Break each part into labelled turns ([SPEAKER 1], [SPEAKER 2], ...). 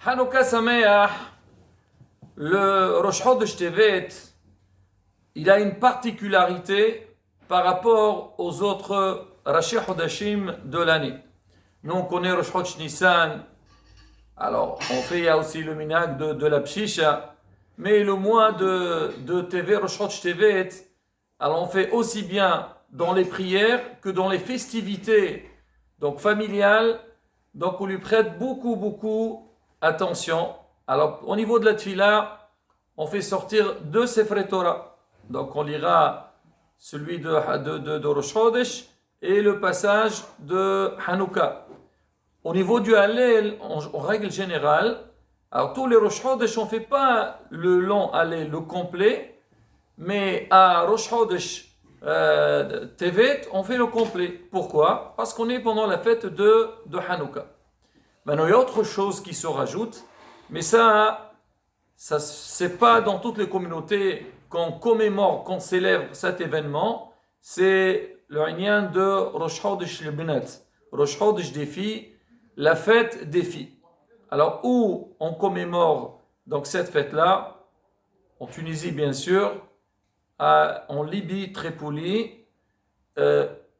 [SPEAKER 1] Hanouka Sameach, le Rosh Chodesh Tevet, il a une particularité par rapport aux autres Rashi Chodashim de l'année. Nous on connaît Rosh Chodesh Nissan, alors il y a aussi le minhag de la Pshisha, mais le mois de Tevet, Rosh Chodesh Tevet, alors on fait aussi bien dans les prières que dans les festivités donc familiales, donc on lui prête beaucoup attention. Alors au niveau de la Tfila, on fait sortir deux Sefrei Torah. Donc on lira celui de Rosh Chodesh et le passage de Hanouka. Au niveau du Hallel, en règle générale, alors tous les Rosh Chodesh, on ne fait pas le long Hallel, le complet, mais à Rosh Chodesh Tevet, on fait le complet. Pourquoi? Parce qu'on est pendant la fête de Hanouka. Maintenant, il y a autre chose qui se rajoute, mais ça c'est pas dans toutes les communautés qu'on commémore, qu'on célèbre cet événement. C'est le lien de Rosh Chodesh Lebnat, Rosh Chodesh des filles, la fête des filles. Alors, où on commémore donc cette fête-là? En Tunisie, bien sûr, en Libye, Tripoli,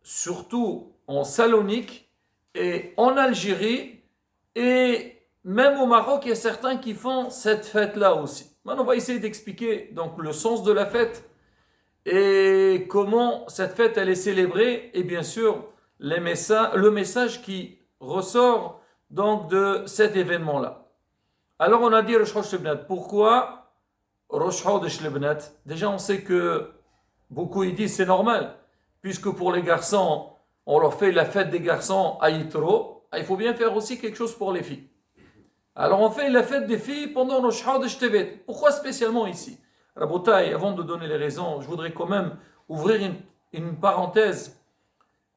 [SPEAKER 1] surtout en Salonique et en Algérie, et même au Maroc, il y a certains qui font cette fête-là aussi. Maintenant, on va essayer d'expliquer donc le sens de la fête et comment cette fête elle est célébrée, et bien sûr le message qui ressort donc de cet événement-là. Alors on a dit Rosh Chodesh Lebnat. Pourquoi Rosh Chodesh Lebnat? Déjà on sait que beaucoup ils disent c'est normal, puisque pour les garçons on leur fait la fête des garçons à Yitro, il faut bien faire aussi quelque chose pour les filles. Alors on fait la fête des filles pendant Rosh Chodesh Tevet. Pourquoi spécialement ici? Rabotai, avant de donner les raisons, je voudrais quand même ouvrir une parenthèse,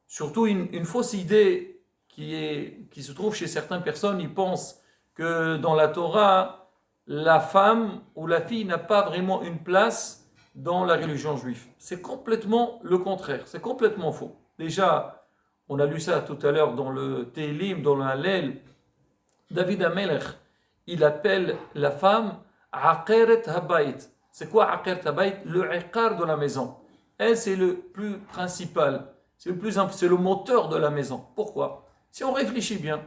[SPEAKER 1] surtout une fausse idée qui se trouve chez certaines personnes. Ils pensent que dans la Torah, la femme ou la fille n'a pas vraiment une place dans la religion juive. C'est complètement le contraire, c'est complètement faux. Déjà, on a lu ça tout à l'heure dans le Tehillim, dans le Hallel. David Amelech, il appelle la femme Aqeret Habayit. C'est quoi Aqeret Habayit? Le Iqar de la maison. Elle, c'est le plus principal. C'est le moteur de la maison. Pourquoi? Si on réfléchit bien,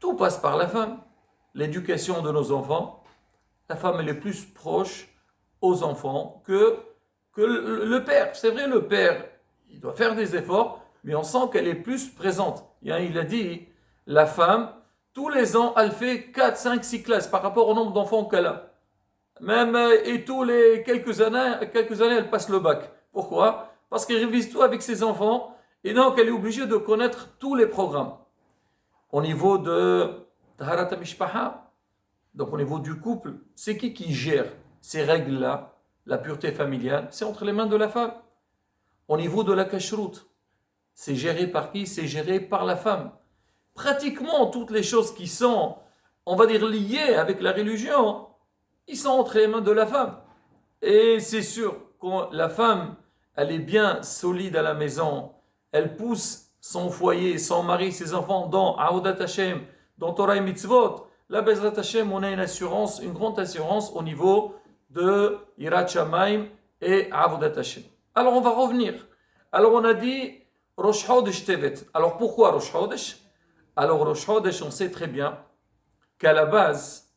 [SPEAKER 1] tout passe par la femme. L'éducation de nos enfants, la femme elle est plus proche aux enfants que le père. C'est vrai, le père, il doit faire des efforts, mais on sent qu'elle est plus présente. Il a dit, la femme, tous les ans, elle fait 4, 5, 6 classes par rapport au nombre d'enfants qu'elle a. Même, et tous les quelques années, elle passe le bac. Pourquoi? Parce qu'elle révise tout avec ses enfants, et donc elle est obligée de connaître tous les programmes. Au niveau de Taharat Mishpaha, donc au niveau du couple, c'est qui gère ces règles-là, la pureté familiale? C'est entre les mains de la femme. Au niveau de la kashrut, c'est géré par qui? C'est géré par la femme. Pratiquement toutes les choses qui sont, on va dire, liées avec la religion, ils sont entre les mains de la femme. Et c'est sûr que la femme, elle est bien solide à la maison, elle pousse son foyer, son mari, ses enfants dans Aoudat Hashem, dans Torah et Mitzvot. Là, Bezrat Hashem, on a une grande assurance au niveau de Yirat Shamayim et Aoudat Hashem. Alors, on va revenir. Alors, on a dit Rosh Chodesh Tevet. Alors, pourquoi Rosh Chodesh? Alors, Rosh Chodesh, on sait très bien qu'à la base,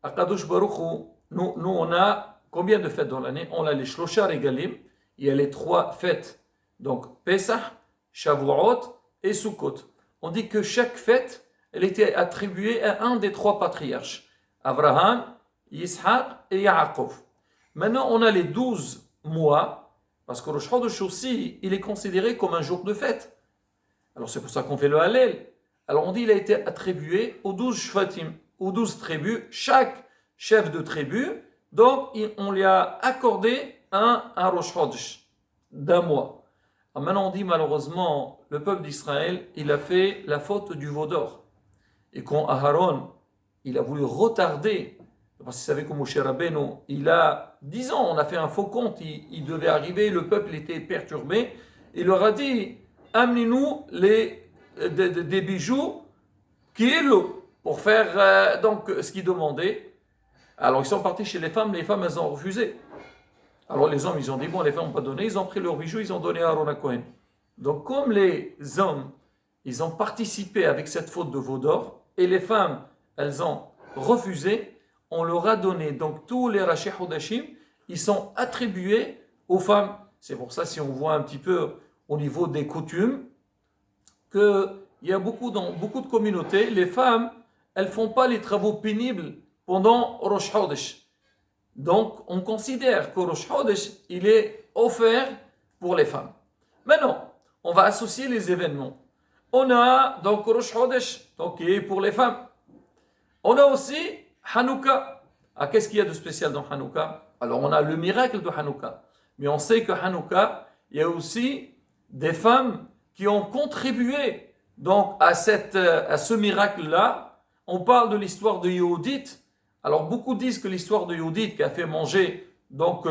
[SPEAKER 1] à Kadosh Baruch Hu, nous, on a combien de fêtes dans l'année? On a les Shlosha Regalim, il y a les 3 fêtes. Donc, Pesach, Shavuot et Sukkot. On dit que chaque fête, elle était attribuée à un des 3 patriarches. Abraham, Yitzhak et Yaakov. Maintenant, on a les 12 mois, parce que Rosh Chodesh aussi, il est considéré comme un jour de fête. Alors, c'est pour ça qu'on fait le Hallel. Alors, on dit qu'il a été attribué aux 12 Shvatim, aux 12 tribus, chaque chef de tribu. Donc, on lui a accordé un Rosh Chodesh d'un mois. Alors maintenant, on dit malheureusement, le peuple d'Israël, il a fait la faute du veau d'or. Et quand Aharon, il a voulu retarder, parce qu'il savait que Moshe Rabbeinu, il a 10 ans, on a fait un faux compte, il devait arriver, le peuple était perturbé, il leur a dit, amenez-nous des bijoux qui est l'eau. pour faire donc ce qu'ils demandaient. Alors ils sont partis chez les femmes elles ont refusé. Alors les hommes ils ont dit bon, les femmes n'ont pas donné, ils ont pris leurs bijoux, ils ont donné à Aaron à Cohen. Donc comme les hommes ils ont participé avec cette faute de veau d'or et les femmes elles ont refusé, on leur a donné donc tous les Rashi Hodashim, ils sont attribués aux femmes. C'est pour ça si on voit un petit peu au niveau des coutumes qu'il y a dans beaucoup de communautés, les femmes elles font pas les travaux pénibles pendant Rosh Chodesh. Donc, on considère que Rosh Chodesh, il est offert pour les femmes. Maintenant, on va associer les événements. On a donc Rosh Chodesh, donc qui est pour les femmes. On a aussi Hanouka. Ah, qu'est-ce qu'il y a de spécial dans Hanouka? Alors, on a le miracle de Hanouka. Mais on sait que Hanouka, il y a aussi des femmes qui ont contribué donc, à ce miracle-là. On parle de l'histoire de Yehudit. Alors beaucoup disent que l'histoire de Yehudit qui a fait manger donc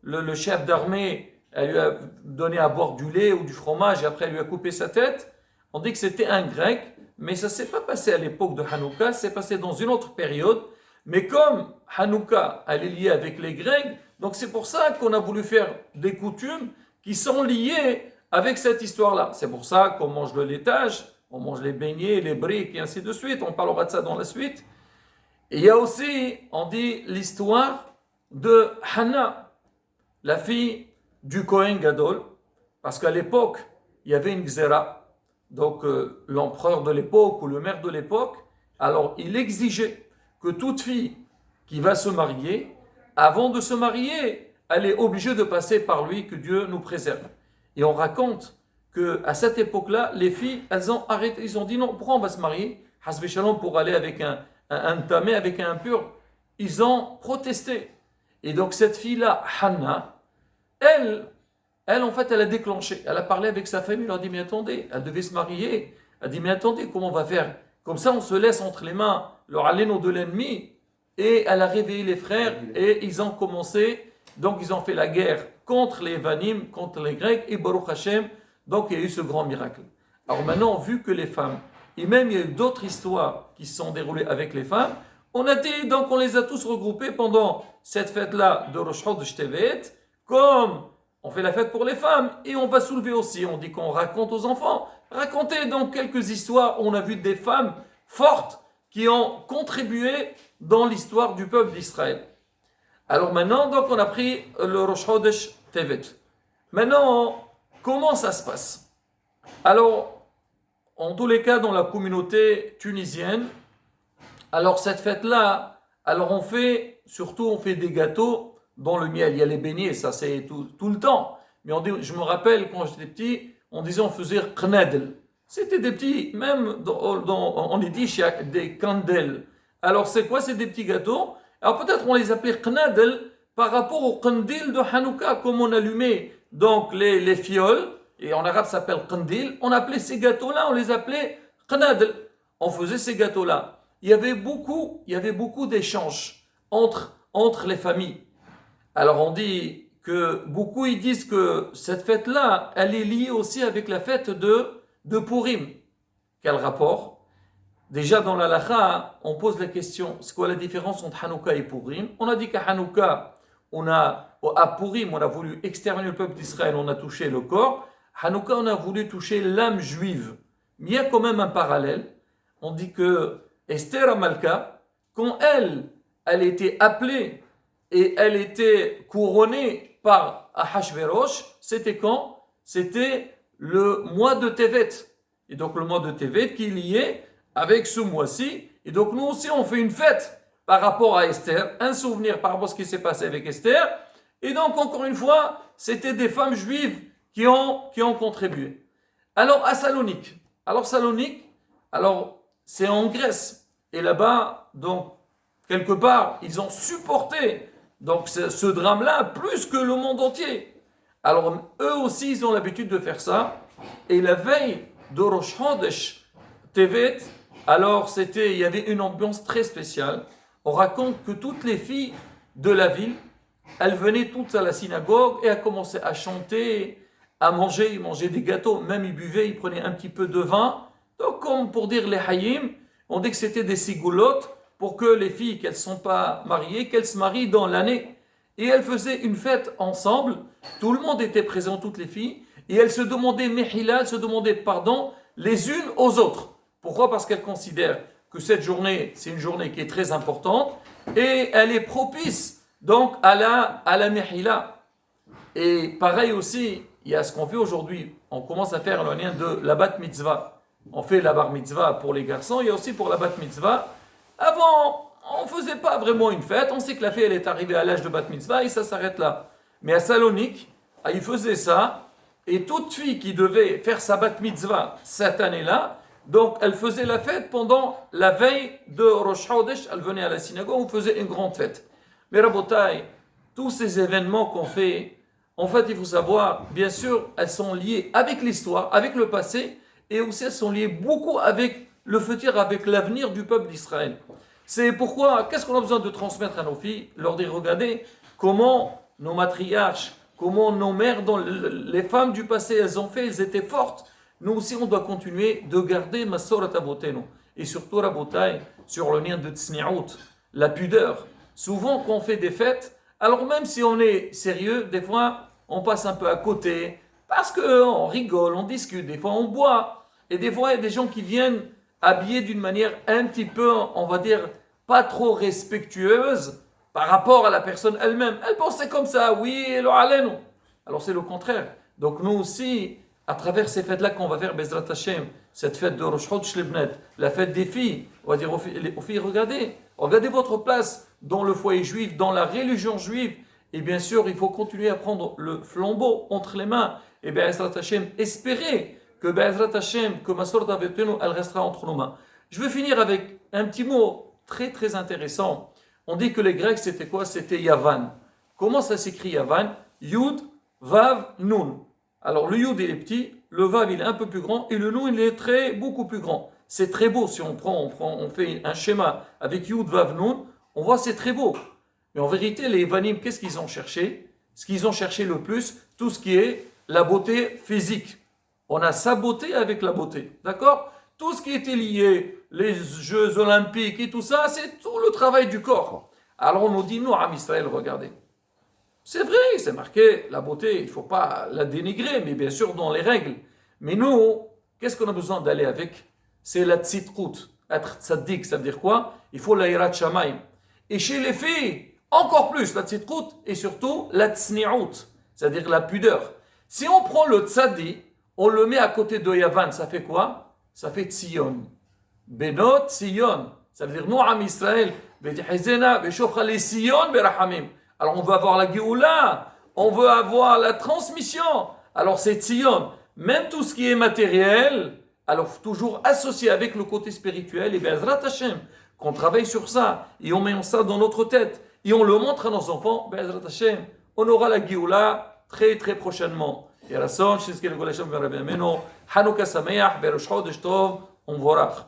[SPEAKER 1] le chef d'armée, elle lui a donné à boire du lait ou du fromage et après elle lui a coupé sa tête. On dit que c'était un grec, mais ça ne s'est pas passé à l'époque de Hanouka, c'est passé dans une autre période. Mais comme Hanouka elle est liée avec les Grecs, donc c'est pour ça qu'on a voulu faire des coutumes qui sont liées avec cette histoire-là. C'est pour ça qu'on mange le laitage, on mange les beignets, les briques et ainsi de suite. On parlera de ça dans la suite. Et il y a aussi, on dit, l'histoire de Hannah, la fille du Kohen Gadol, parce qu'à l'époque, il y avait une Xéra, donc l'empereur de l'époque ou le maire de l'époque, alors il exigeait que toute fille qui va se marier, avant de se marier, elle est obligée de passer par lui, que Dieu nous préserve. Et on raconte qu'à cette époque-là, les filles, elles ont arrêté, ils ont dit non, pourquoi on va se marier? Hasbe Shalom pour aller avec un tamé, avec un impur. Ils ont protesté. Et donc cette fille-là, Hannah, elle en fait, elle a déclenché. Elle a parlé avec sa famille, elle leur a dit, mais attendez, elle devait se marier. Elle a dit, mais attendez, comment on va faire? Comme ça, on se laisse entre les mains le haléno de l'ennemi. Et elle a réveillé les frères et ils ont commencé, donc ils ont fait la guerre contre les Vanim, contre les Grecs, et Baruch Hashem, donc il y a eu ce grand miracle. Alors maintenant, vu que les femmes, et même il y a eu d'autres histoires qui se sont déroulées avec les femmes, on a dit, donc on les a tous regroupés pendant cette fête-là de Rosh Chodesh Tevet, comme on fait la fête pour les femmes, et on va soulever aussi, on dit qu'on raconte aux enfants, raconter donc quelques histoires où on a vu des femmes fortes qui ont contribué dans l'histoire du peuple d'Israël. Alors maintenant, donc on a pris le Rosh Chodesh Tevet. Maintenant, comment ça se passe? Alors, en tous les cas, dans la communauté tunisienne, alors cette fête-là, alors on fait des gâteaux dans le miel. Il y a les beignets, ça c'est tout le temps. Mais je me rappelle quand j'étais petit, on disait on faisait qnadel. C'était des petits, même on les dit des candelles. Alors c'est quoi? C'est des petits gâteaux. Alors peut-être on les appelait qnadel par rapport au qandil de Hanouka, comme on allumait donc les fioles, et en arabe ça s'appelle qandil, on appelait ces gâteaux-là, on les appelait qnadel. On faisait ces gâteaux-là. Il y avait beaucoup d'échanges entre les familles. Alors on dit que beaucoup ils disent que cette fête-là, elle est liée aussi avec la fête de Purim. Quel rapport? Déjà dans la halakha, on pose la question, c'est quoi la différence entre Hanouka et Purim? On a dit qu'à Hanouka, à Purim, on a voulu exterminer le peuple d'Israël, on a touché le corps. Hanouka, on a voulu toucher l'âme juive. Mais il y a quand même un parallèle. On dit que Esther Amalka, quand elle était appelée et elle était couronnée par Ahashverosh, c'était quand? C'était le mois de Tevet. Et donc le mois de Tevet qui est lié avec ce mois-ci. Et donc nous aussi on fait une fête par rapport à Esther, un souvenir par rapport à ce qui s'est passé avec Esther. Et donc encore une fois, c'était des femmes juives qui ont contribué. Alors à Salonique. Alors Salonique, c'est en Grèce. Et là-bas, donc quelque part, ils ont supporté donc ce drame-là plus que le monde entier. Alors eux aussi, ils ont l'habitude de faire ça. Et la veille de Rosh Chodesh Tevet, alors il y avait une ambiance très spéciale. On raconte que toutes les filles de la ville, elles venaient toutes à la synagogue et elles commençaient à chanter, à manger, ils mangeaient des gâteaux, même ils buvaient, ils prenaient un petit peu de vin. Donc comme pour dire les hayim, On dit que c'était des sigoulottes pour que les filles qui ne sont pas mariées, qu'elles se marient dans l'année. Et elles faisaient une fête ensemble, tout le monde était présent, toutes les filles, et elles se demandaient mehila, elles se demandaient pardon les unes aux autres. Pourquoi? Parce qu'elles considèrent que cette journée, c'est une journée qui est très importante, et elle est propice donc à la mehila. Et pareil aussi, il y a ce qu'on fait aujourd'hui, on commence à faire le lien de la bat mitzvah. On fait la bar mitzvah pour les garçons, il y a aussi pour la bat mitzvah. Avant, on ne faisait pas vraiment une fête, on sait que la fille elle est arrivée à l'âge de bat mitzvah et ça s'arrête là. Mais à Salonique, ils faisaient ça, et toute fille qui devait faire sa bat mitzvah cette année-là, donc elle faisait la fête pendant la veille de Rosh Chodesh, elle venait à la synagogue, on faisait une grande fête. Mais Rabotai, tous ces événements qu'on fait, en fait il faut savoir, bien sûr, elles sont liées avec l'histoire, avec le passé, et aussi elles sont liées beaucoup avec le futur, avec l'avenir du peuple d'Israël. C'est pourquoi, qu'est-ce qu'on a besoin de transmettre à nos filles? Leur dire, regardez comment nos matriarches, comment nos mères, les femmes du passé, elles ont fait, elles étaient fortes. Nous aussi, on doit continuer de garder Masorat Avotenu. Et surtout, Rabotai, sur le lien de Tsni'out, la pudeur. Souvent, quand on fait des fêtes, alors même si on est sérieux, des fois, on passe un peu à côté, parce qu'on rigole, on discute, des fois on boit, et des fois il y a des gens qui viennent habillés d'une manière un petit peu, on va dire, pas trop respectueuse par rapport à la personne elle-même. Elle pensait comme ça, oui, alors c'est le contraire. Donc nous aussi, à travers ces fêtes-là qu'on va faire, Bezrat Hashem, cette fête de Rosh Chodesh Lebnet, la fête des filles, on va dire aux filles, regardez votre place dans le foyer juif, dans la religion juive, et bien sûr, il faut continuer à prendre le flambeau entre les mains, et Bezrat Hashem, espérer que Bezrat Hashem, que Masorat Avotenu, elle restera entre nos mains. Je vais finir avec un petit mot très très intéressant. On dit que les Grecs, c'était quoi? C'était Yavan. Comment ça s'écrit Yavan? Yud, Vav, Nun. Alors le Yud il est petit, le Vav il est un peu plus grand, et le Nun il est beaucoup plus grand. C'est très beau, si on fait un schéma avec Yud, Vav, Nun, on voit c'est très beau. Mais en vérité, les Evanim, qu'est-ce qu'ils ont cherché? Ce qu'ils ont cherché le plus, tout ce qui est la beauté physique. On a sa beauté avec la beauté, d'accord? Tout ce qui était lié, les Jeux Olympiques et tout ça, c'est tout le travail du corps. Alors on nous dit, nous, à Israël, regardez. C'est vrai, c'est marqué, la beauté, il ne faut pas la dénigrer, mais bien sûr dans les règles. Mais nous, qu'est-ce qu'on a besoin d'aller avec? C'est la tzidkout, être tzaddik, ça veut dire quoi? Il faut la hirat shamayim. Et chez les filles, encore plus la tzidkout et surtout la tsni'out, c'est-à-dire la pudeur. Si on prend le tzadi, on le met à côté de Yavan, ça fait quoi? Ça fait Tzion. Benot Tzion. Ça veut dire nous, Am Israël, alors on veut avoir la Géoula, on veut avoir la transmission. Alors c'est Tzion. Même tout ce qui est matériel, alors toujours associé avec le côté spirituel, et Bezrat Hashem, qu'on travaille sur ça, et on met ça dans notre tête, et on le montre à nos enfants, Bezrat Hashem, on aura la Géoula très très prochainement. ירצון שיזכה לכל השם ורבי אמנו, חנוכה שמח בראש חודש טוב ומבורך.